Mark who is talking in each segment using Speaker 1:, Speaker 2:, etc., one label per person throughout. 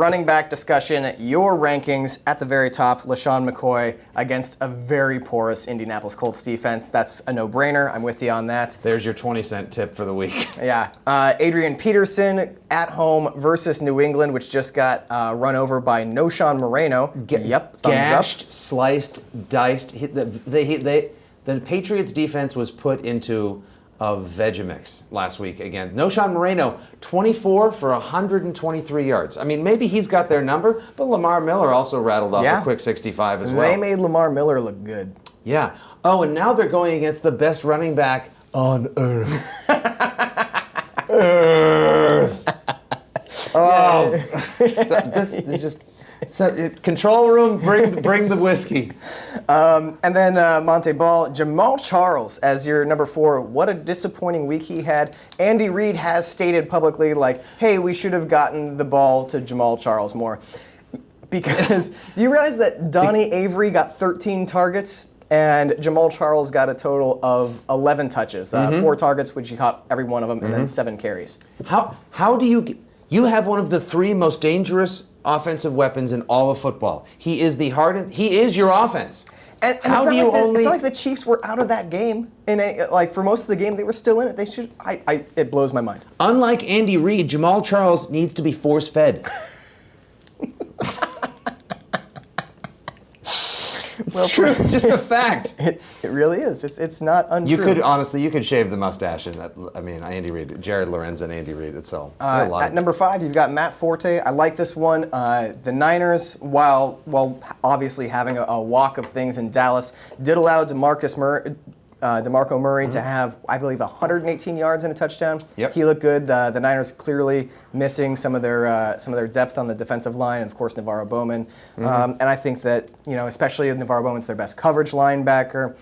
Speaker 1: running back discussion. Your rankings at the very top. LeSean McCoy against a very porous Indianapolis Colts defense. That's a no-brainer. I'm with you on that.
Speaker 2: There's your 20-cent tip for the week.
Speaker 1: Yeah. Adrian Peterson at home versus New England, which just got run over by Knowshon Moreno. Yep. Thumbs
Speaker 2: Gashed,
Speaker 1: up.
Speaker 2: sliced, diced. The Patriots defense was put into a Vegemix last week again. Knowshon Moreno, 24 for 123 yards. I mean, maybe he's got their number, but Lamar Miller also rattled off a quick 65 as well.
Speaker 1: They made Lamar Miller look good.
Speaker 2: Yeah. Oh, and now they're going against the best running back on earth. Oh, this is just... So, control room, bring the whiskey.
Speaker 1: And then Monte Ball, Jamaal Charles as your number 4. What a disappointing week he had. Andy Reid has stated publicly, like, hey, we should have gotten the ball to Jamaal Charles more. Because do you realize that Donnie Avery got 13 targets and Jamaal Charles got a total of 11 touches, 4 targets, which he caught every one of them, and then 7 carries.
Speaker 2: How do you have one of the 3 most dangerous offensive weapons in all of football? He is he is your offense.
Speaker 1: And
Speaker 2: how do you
Speaker 1: it's not like the Chiefs were out of that game. For most of the game, they were still in it. They should. It blows my mind.
Speaker 2: Unlike Andy Reid, Jamaal Charles needs to be force-fed. It's true. It's just a fact.
Speaker 1: It really is. It's not untrue.
Speaker 2: You could shave the mustache in that. I mean, Andy Reid, Jared Lorenz, and Andy Reid. It's all.
Speaker 1: At number 5, you've got Matt Forte. I like this one. The Niners, while obviously having a walk of things in Dallas, did allow DeMarco Murray to have, I believe, 118 yards and a touchdown.
Speaker 2: Yep.
Speaker 1: He looked good. The Niners clearly missing some of their depth on the defensive line, and of course Navarro Bowman. And I think that, especially Navarro Bowman's their best coverage linebacker.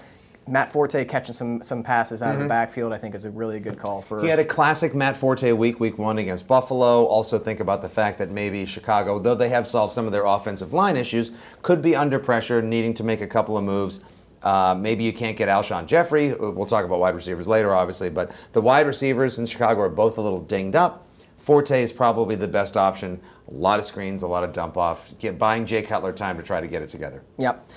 Speaker 1: Matt Forte catching some passes out of the backfield, I think, is a really good call for.
Speaker 2: He had a classic Matt Forte week 1 against Buffalo. Also think about the fact that maybe Chicago, though they have solved some of their offensive line issues, could be under pressure, needing to make a couple of moves. Maybe you can't get Alshon Jeffrey. We'll talk about wide receivers later, obviously, but the wide receivers in Chicago are both a little dinged up. Forte is probably the best option. A lot of screens, a lot of dump off. Buying Jay Cutler time to try to get it together.
Speaker 1: Yep.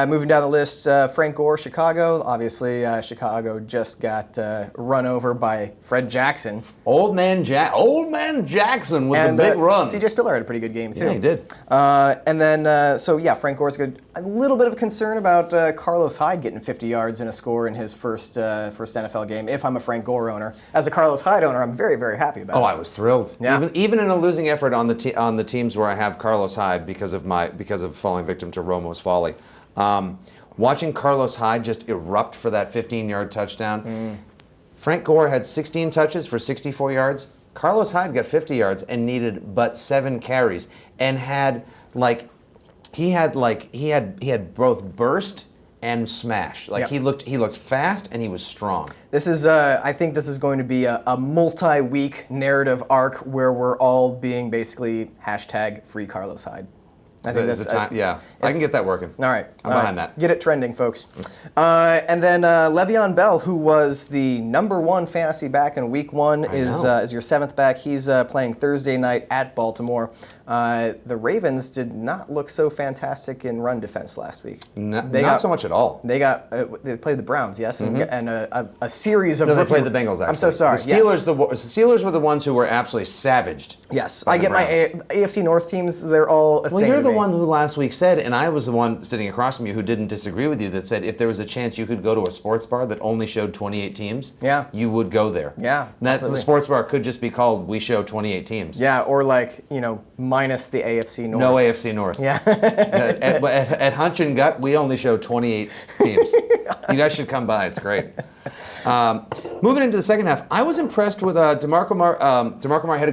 Speaker 1: Moving down the list, Frank Gore, Chicago. Obviously, Chicago just got run over by Fred Jackson.
Speaker 2: Old man Jackson with the big run.
Speaker 1: C.J. Spiller had a pretty good game, too.
Speaker 2: Yeah, he did.
Speaker 1: And then, Frank Gore's good. A little bit of concern about Carlos Hyde getting 50 yards and a score in his first NFL game, if I'm a Frank Gore owner. As a Carlos Hyde owner, I'm very, very happy about it.
Speaker 2: Oh, I was thrilled.
Speaker 1: Yeah.
Speaker 2: Even in a losing effort on the teams where I have Carlos Hyde because of falling victim to Romo's folly. Watching Carlos Hyde just erupt for that 15-yard touchdown. Frank Gore had 16 touches for 64 yards. Carlos Hyde got 50 yards and needed but 7 carries and had he had both burst and smash. He looked fast and he was strong.
Speaker 1: This is I think this is going to be a multi-week narrative arc where we're all being basically #free Carlos Hyde. I think that's
Speaker 2: I can get that working.
Speaker 1: All right,
Speaker 2: I'm behind that.
Speaker 1: Get it trending, folks. And then Le'Veon Bell, who was the number 1 fantasy back in Week 1, is your 7th back. He's playing Thursday night at Baltimore. The Ravens did not look so fantastic in run defense last week.
Speaker 2: Not so much at all.
Speaker 1: They played the Browns, yes, and a series of.
Speaker 2: No, they played the Bengals. Actually.
Speaker 1: I'm so sorry.
Speaker 2: The Steelers were the ones who were absolutely savaged.
Speaker 1: Yes, I get my AFC North teams. They're all a
Speaker 2: Well, you're the one who last week said, and I was the one sitting across from you who didn't disagree with you, that said if there was a chance you could go to a sports bar that only showed 28 teams, you would go there.
Speaker 1: Yeah,
Speaker 2: the sports bar could just be called "We Show 28 Teams."
Speaker 1: Yeah, or minus the AFC North.
Speaker 2: No AFC North.
Speaker 1: Yeah.
Speaker 2: at Hunch and Gut, we only show 28 teams. You guys should come by. It's great. Moving into the second half, I was impressed with DeMarco Murray. DeMarco Murray had a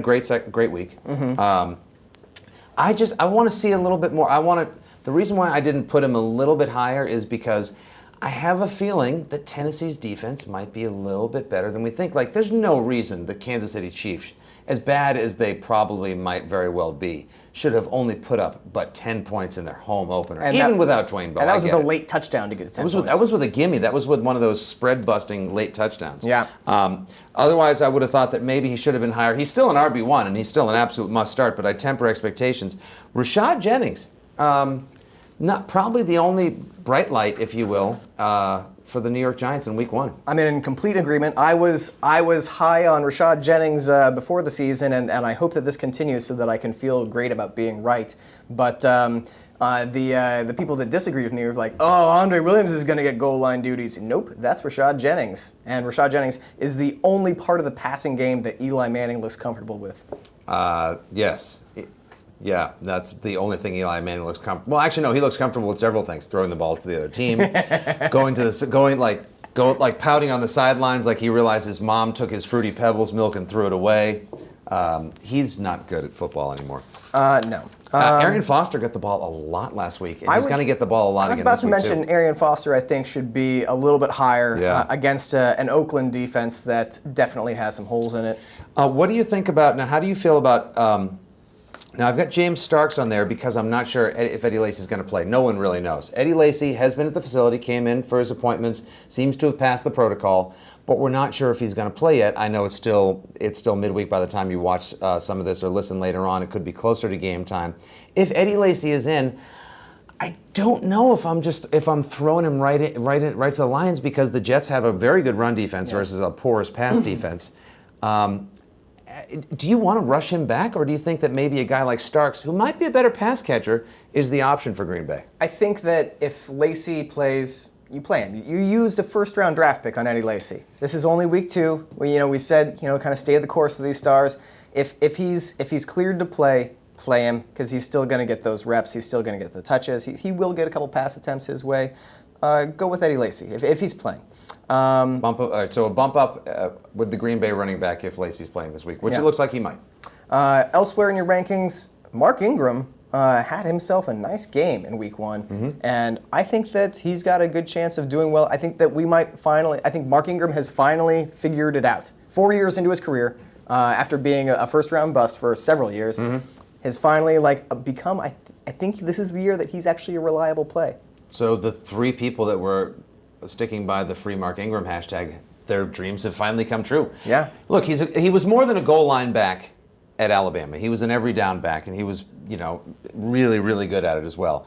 Speaker 2: great week. I want to see a little bit more. The reason why I didn't put him a little bit higher is because I have a feeling that Tennessee's defense might be a little bit better than we think. There's no reason the Kansas City Chiefs as bad as they probably might very well be, should have only put up but 10 points in their home opener, even without Dwayne Bell.
Speaker 1: And that was with a late touchdown to get 10 points.
Speaker 2: That was with a gimme. That was with one of those spread-busting late touchdowns.
Speaker 1: Yeah.
Speaker 2: Otherwise, I would have thought that maybe he should have been higher. He's still an RB1, and he's still an absolute must-start, but I temper expectations. Rashad Jennings, not probably the only bright light, if you will, for the New York Giants in Week 1.
Speaker 1: I'm in complete agreement. I was high on Rashad Jennings before the season, and I hope that this continues so that I can feel great about being right. But the people that disagree with me were like, oh, Andre Williams is going to get goal line duties. Nope, that's Rashad Jennings. And Rashad Jennings is the only part of the passing game that Eli Manning looks comfortable with.
Speaker 2: Yes. Yeah, that's the only thing Eli Manning looks comfortable. Well, actually, no, he looks comfortable with several things: throwing the ball to the other team, going pouting on the sidelines like he realized his mom took his Fruity Pebbles milk and threw it away. He's not good at football anymore.
Speaker 1: No.
Speaker 2: Arian Foster got the ball a lot last week, and he's going to get the ball a lot again this week,
Speaker 1: I was about to mention Arian Foster, I think, should be a little bit higher against an Oakland defense that definitely has some holes in it.
Speaker 2: What do you think about, now, how do you feel about... Now, I've got James Starks on there because I'm not sure if Eddie Lacy is going to play. No one really knows. Eddie Lacy has been at the facility, came in for his appointments, seems to have passed the protocol, but we're not sure if he's going to play yet. I know it's still midweek by the time you watch some of this or listen later on. It could be closer to game time. If Eddie Lacy is in, I don't know if I'm throwing him right to the Lions because the Jets have a very good run defense versus a porous pass defense. Do you want to rush him back, or do you think that maybe a guy like Starks, who might be a better pass catcher, is the option for Green Bay?
Speaker 1: I think that if Lacy plays, you play him. You used a first-round draft pick on Eddie Lacy. This is only week 2. We said kind of stay the course with these stars. If he's cleared to play him because he's still going to get those reps. He's still going to get the touches. He will get a couple pass attempts his way. Go with Eddie Lacy if he's playing.
Speaker 2: So a bump up with the Green Bay running back if Lacy's playing this week, which it looks like he might.
Speaker 1: Elsewhere in your rankings, Mark Ingram had himself a nice game in Week 1, and I think that he's got a good chance of doing well. I think that I think Mark Ingram has finally figured it out. 4 years into his career, after being a first-round bust for several years, has finally become, I think this is the year that he's actually a reliable play.
Speaker 2: So the 3 people that were sticking by the free Mark Ingram hashtag, their dreams have finally come true. Yeah. Look, he was more than a goal line back at Alabama. He was an every down back, and he was, really, really good at it as well.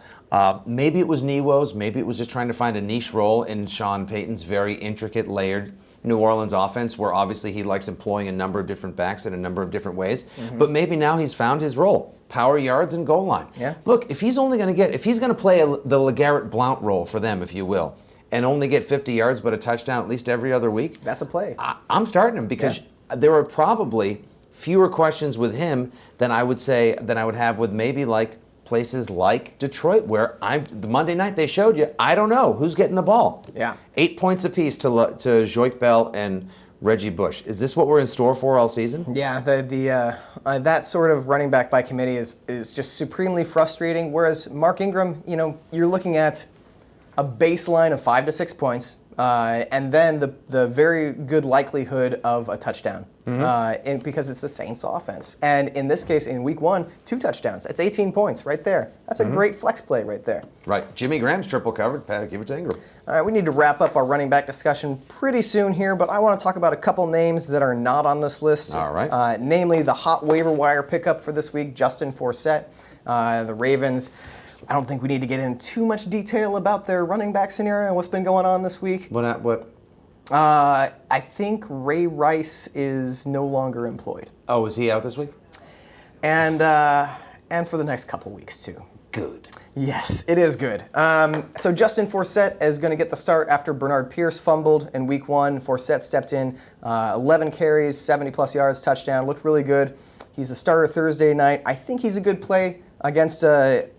Speaker 2: Maybe it was knee woes. Maybe it was just trying to find a niche role in Sean Payton's very intricate, layered New Orleans offense, where obviously he likes employing a number of different backs in a number of different ways. But maybe now he's found his role. Power yards and goal line. Yeah. Look, if he's going to play the LeGarrette Blount role for them, if you will, and only get 50 yards but a touchdown at least every other week,
Speaker 1: that's a play.
Speaker 2: I'm starting him because there are probably fewer questions with him than I would have with maybe places like Detroit, where the Monday night they showed you, I don't know who's getting the ball. Yeah. 8 points apiece to Joik Bell and Reggie Bush. Is this what we're in store for all season?
Speaker 1: Yeah, that sort of running back by committee is just supremely frustrating. Whereas Mark Ingram, you're looking at a baseline of 5 to 6 points, and then the very good likelihood of a touchdown, because it's the Saints offense. And in this case, in Week 1, 2 touchdowns. That's 18 points right there. That's a great flex play right there.
Speaker 2: Right. Jimmy Graham's triple covered. Pat, give it to Ingram.
Speaker 1: All right, we need to wrap up our running back discussion pretty soon here, but I want to talk about a couple names that are not on this list.
Speaker 2: All right.
Speaker 1: Namely, the hot waiver wire pickup for this week, Justin Forte. The Ravens, I don't think we need to get into too much detail about their running back scenario and what's been going on this week.
Speaker 2: What?
Speaker 1: I think Ray Rice is no longer employed.
Speaker 2: Oh, is he out this week?
Speaker 1: And for the next couple weeks, too.
Speaker 2: Good.
Speaker 1: Yes, it is good. So Justin Forte is going to get the start after Bernard Pierce fumbled in Week 1. Forte stepped in, 11 carries, 70-plus yards, touchdown. Looked really good. He's the starter Thursday night. I think he's a good play against a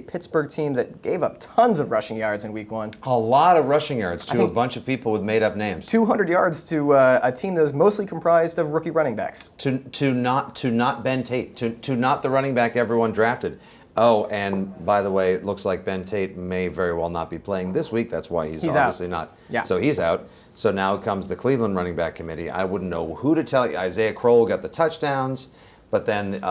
Speaker 1: Pittsburgh team that gave up tons of rushing yards in Week 1.
Speaker 2: A lot of rushing yards to a bunch of people with made-up names.
Speaker 1: 200 yards to a team that is mostly comprised of rookie running backs.
Speaker 2: To not Ben Tate, to not the running back everyone drafted. Oh, and by the way, it looks like Ben Tate may very well not be playing this week. That's why he's obviously
Speaker 1: out.
Speaker 2: not.
Speaker 1: Yeah.
Speaker 2: So he's out. So now comes the Cleveland running back committee. I wouldn't know who to tell you. Isaiah Crowell got the touchdowns, but then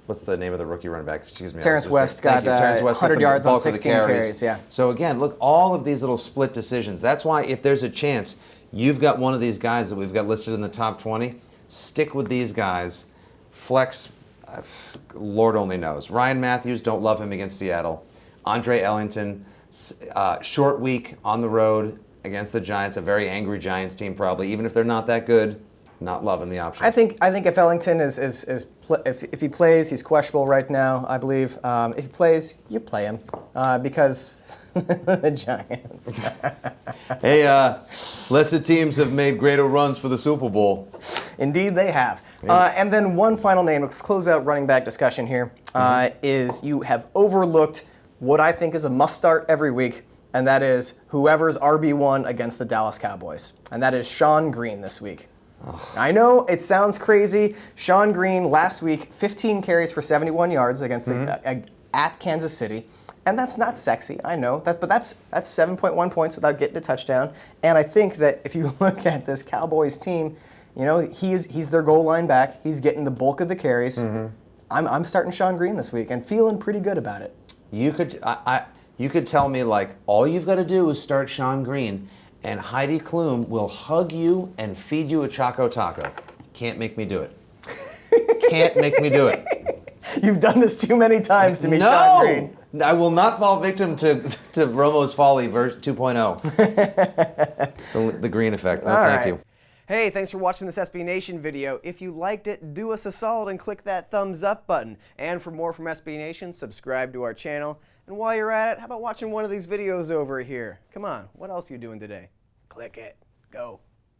Speaker 2: what's the name of the rookie running back? Excuse me.
Speaker 1: Terrence West got
Speaker 2: Terrence West
Speaker 1: 100
Speaker 2: got the
Speaker 1: yards on
Speaker 2: bulk of the
Speaker 1: 16 carries. Yeah.
Speaker 2: So again, look, all of these little split decisions. That's why if there's a chance, you've got one of these guys that we've got listed in the top 20, stick with these guys. Flex, Lord only knows. Ryan Matthews, don't love him against Seattle. Andre Ellington, short week on the road against the Giants, a very angry Giants team probably. Even if they're not that good, not loving the option.
Speaker 1: I think if Ellington if he plays, he's questionable right now, I believe. If he plays, you play him because the Giants.
Speaker 2: Hey, lesser teams have made greater runs for the Super Bowl.
Speaker 1: Indeed, they have. And then one final name, let's close out running back discussion here, is you have overlooked what I think is a must start every week, and that is whoever's RB1 against the Dallas Cowboys. And that is Sean Green this week. I know it sounds crazy. Sean Green last week, 15 carries for 71 yards against at Kansas City. And that's not sexy, I know. But that's 7.1 points without getting a touchdown. And I think that if you look at this Cowboys team, you know, he's their goal line back. He's getting the bulk of the carries. I'm starting Sean Green this week and feeling pretty good about it.
Speaker 2: You could tell me, like, all you've got to do is start Sean Green, and Heidi Klum will hug you and feed you a Choco Taco. Can't make me do it. Can't make me do it.
Speaker 1: You've done this too many times to me, Sean Green.
Speaker 2: I will not fall victim to Romo's Folly version 2.0. the Green effect. No, thank you.
Speaker 1: Hey, thanks for watching this SB Nation video. If you liked it, do us a solid and click that thumbs up button. And for more from SB Nation, subscribe to our channel. And while you're at it, how about watching one of these videos over here? Come on, what else are you doing today? Click it. Go.